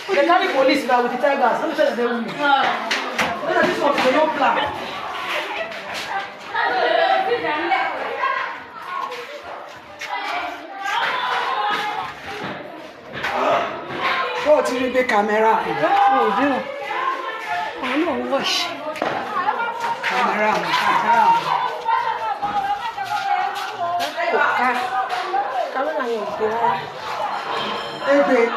They carry police now with the tigers. Let me tell you, they will. This one is no plan. Oh, to the camera. Oh, dear. I don't wash. Camera. Camera. Hey, babe.